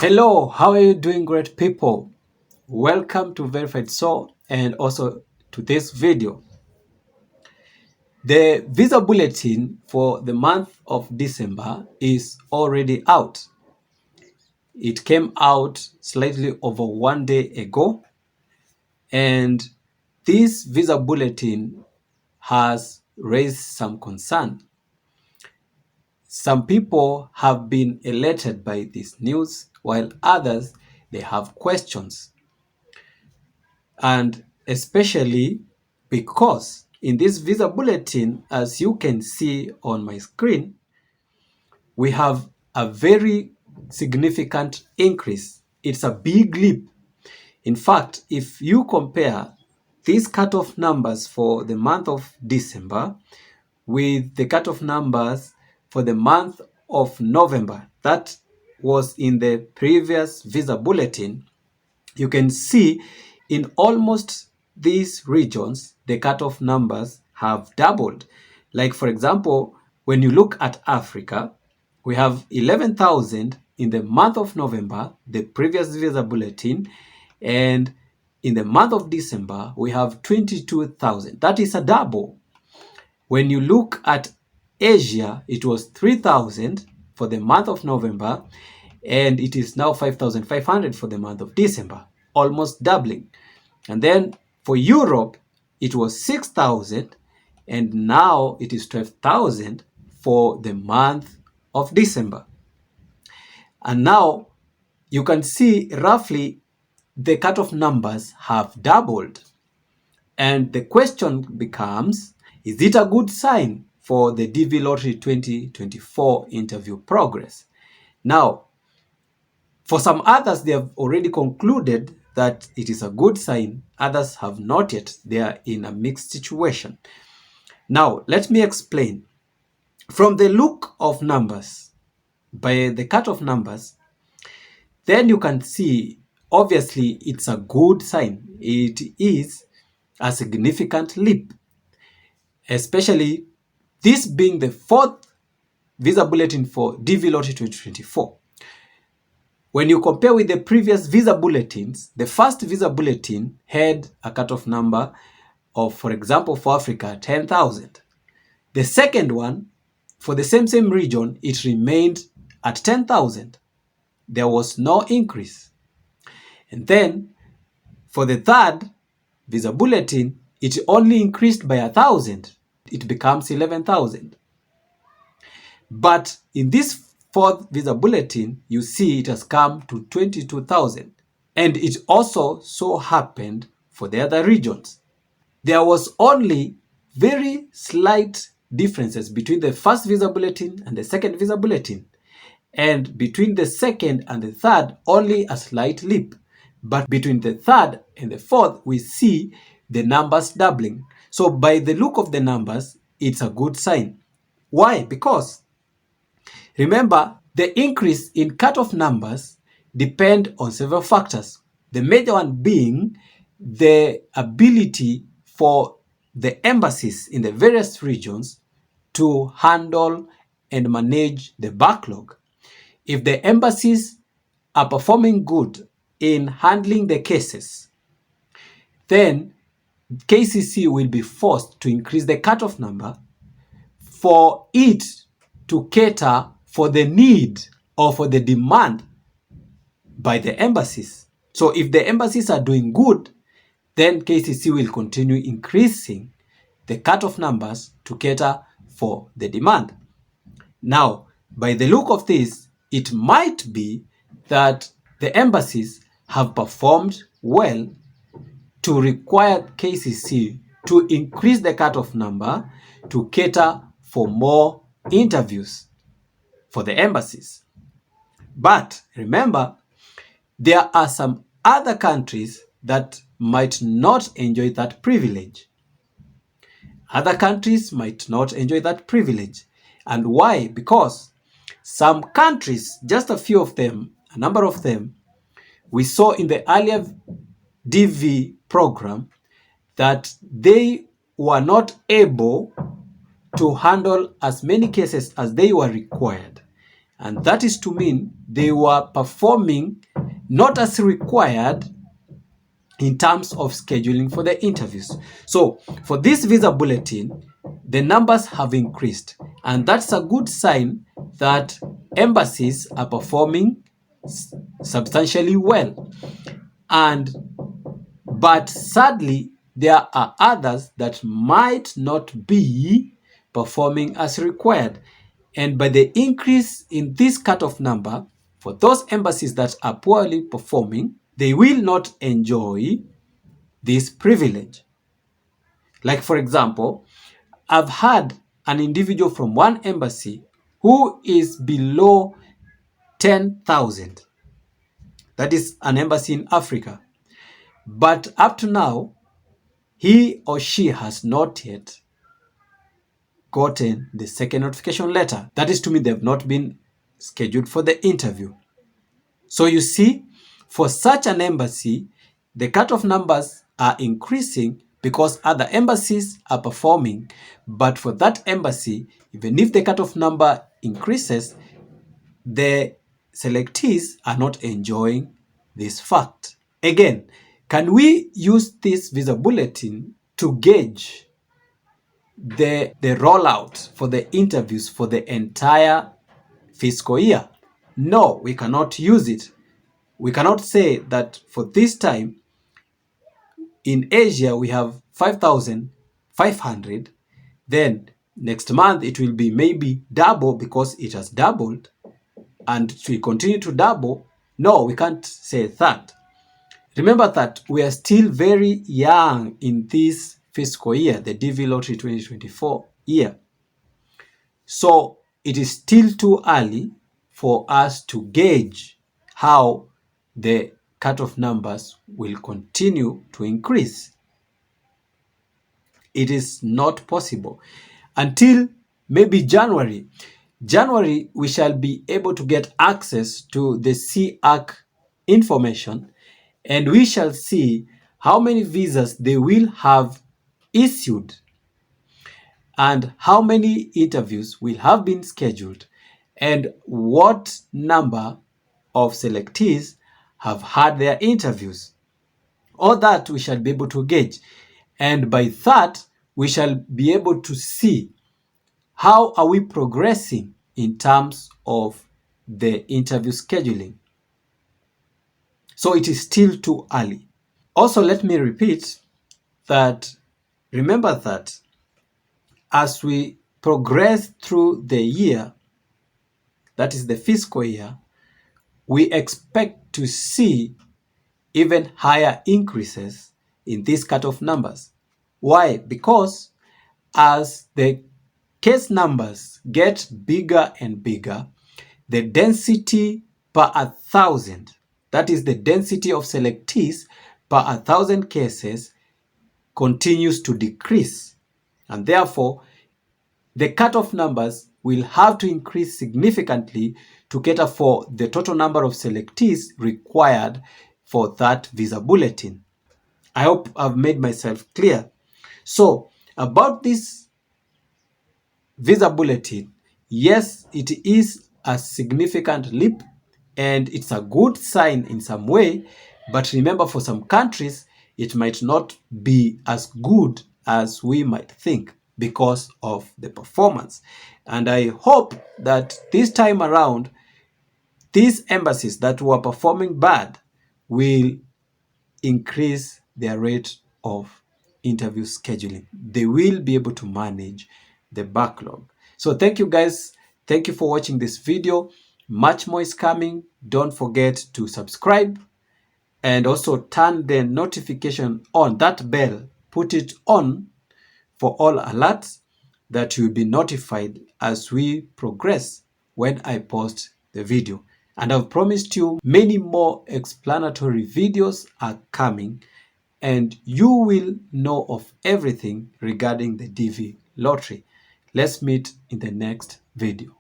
Hello, how are you doing, great people? Welcome to Verified Soul and also to this video. The visa bulletin for the month of December is already out. It came out slightly over 1 day ago, and this visa bulletin has raised some concern. Some people have been elated by this news, while others, they have questions. And especially because in this visa bulletin, as you can see on my screen, we have a very significant increase. It's a big leap. In fact, if you compare these cutoff numbers for the month of December with the cutoff numbers for the month of November, that was in the previous visa bulletin, you can see in almost these regions, the cutoff numbers have doubled. Like, for example, when you look at Africa, we have 11,000 in the month of November, the previous visa bulletin, and in the month of December, we have 22,000. That is a double. When you look at Asia, it was 3,000 for the month of November, and it is now 5,500 for the month of December, almost doubling. And then for Europe, it was 6,000, and now it is 12,000 for the month of December. And now you can see roughly the cutoff numbers have doubled. And the question becomes, is it a good sign for the DV Lottery 2024 interview progress? Now, for some others, they have already concluded that it is a good sign. Others have not yet. They are in a mixed situation. Now, let me explain. From the look of numbers, by the cutoff numbers, then you can see, obviously, it's a good sign. It is a significant leap, especially this being the fourth visa bulletin for DV Lottery 2024. When you compare with the previous visa bulletins, the first visa bulletin had a cutoff number of, for example, for Africa, 10,000. The second one, for the same region, it remained at 10,000. There was no increase. And then for the third visa bulletin, it only increased by 1,000. It becomes 11,000. But in this fourth visa bulletin, you see it has come to 22,000. And it also so happened for the other regions. There was only very slight differences between the first visa bulletin and the second visa bulletin. And between the second and the third, only a slight leap. But between the third and the fourth, we see the numbers doubling. So by the look of the numbers, it's a good sign. Why? Because remember, the increase in cutoff numbers depend on several factors. The major one being the ability for the embassies in the various regions to handle and manage the backlog. If the embassies are performing good in handling the cases, then KCC will be forced to increase the cutoff number for it to cater for the need or for the demand by the embassies. So if the embassies are doing good, then KCC will continue increasing the cutoff numbers to cater for the demand. Now, by the look of this, it might be that the embassies have performed well to require KCC to increase the cutoff number to cater for more interviews for the embassies. But remember, there are some other countries that might not enjoy that privilege. Other countries might not enjoy that privilege. And why? Because some countries, just a few of them, a number of them, we saw in the earlier DV program that they were not able to handle as many cases as they were required. And that is to mean they were performing not as required in terms of scheduling for the interviews. So for this visa bulletin, the numbers have increased, and that's a good sign that embassies are performing substantially well. But sadly, there are others that might not be performing as required. And by the increase in this cutoff number, for those embassies that are poorly performing, they will not enjoy this privilege. Like, for example, I've had an individual from one embassy who is below 10,000. That is an embassy in Africa. But up to now, he or she has not yet gotten the second notification letter. That is to mean they have not been scheduled for the interview. So you see, for such an embassy, the cutoff numbers are increasing because other embassies are performing. But for that embassy, even if the cutoff number increases, the selectees are not enjoying this fact. Again, can we use this visa bulletin to gauge the rollout for the interviews for the entire fiscal year? No, we cannot use it. We cannot say that for this time in Asia we have 5,500, then next month it will be maybe double because it has doubled, and it will continue to double. No, we can't say that. Remember that we are still very young in this fiscal year, the DV Lottery 2024 year. So it is still too early for us to gauge how the cutoff numbers will continue to increase. It is not possible until maybe January. January, we shall be able to get access to the CAC information, and we shall see how many visas they will have issued and how many interviews will have been scheduled and what number of selectees have had their interviews. All that we shall be able to gauge, and by that we shall be able to see how are we progressing in terms of the interview scheduling. So it is still too early. Also, let me repeat that remember that as we progress through the year, that is the fiscal year, we expect to see even higher increases in these cutoff numbers. Why? Because as the case numbers get bigger and bigger, the density per 1,000, that is the density of selectees per 1,000 cases, continues to decrease. And therefore, the cutoff numbers will have to increase significantly to cater for the total number of selectees required for that visa bulletin. I hope I've made myself clear. So, about this visa bulletin, yes, it is a significant leap and it's a good sign in some way, but remember, for some countries, it might not be as good as we might think because of the performance. And I hope that this time around, these embassies that were performing bad will increase their rate of interview scheduling. They will be able to manage the backlog. So thank you guys. Thank you for watching this video. Much more is coming. Don't forget to subscribe and also turn the notification on, that bell, put it on for all alerts, that you'll be notified as we progress when I post the video. And I've promised you many more explanatory videos are coming, and you will know of everything regarding the DV lottery. Let's meet in the next video.